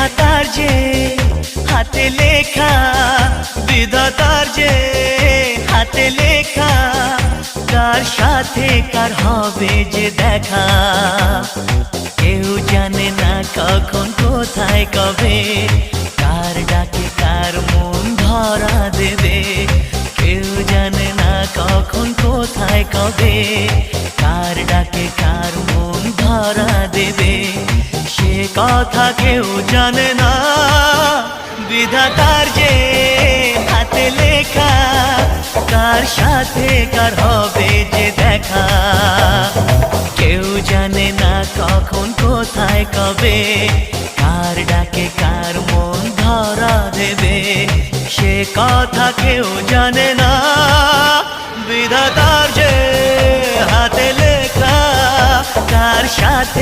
বিধাতার যে হাতে লেখা, বিধাতার যে হাতে লেখা, কার সাথে কার হবে যে দেখা। কেউ জানে না কখন কোথায় কবে, কার ডাকে কার মন ধরা দেবে। কেউ জানে না কখন কোথায় কবে, কার ডাকে কার মন ধরা দেবে। সে কথা কেউ জানে না, বিধাতার যে হাতে লেখা, কার সাথে কার হবে যে দেখা। কেউ জানে না কখন কোথায় কবে, কার ডাকে কার মন ধরা দেবে। সে কথা কেউ জানে না।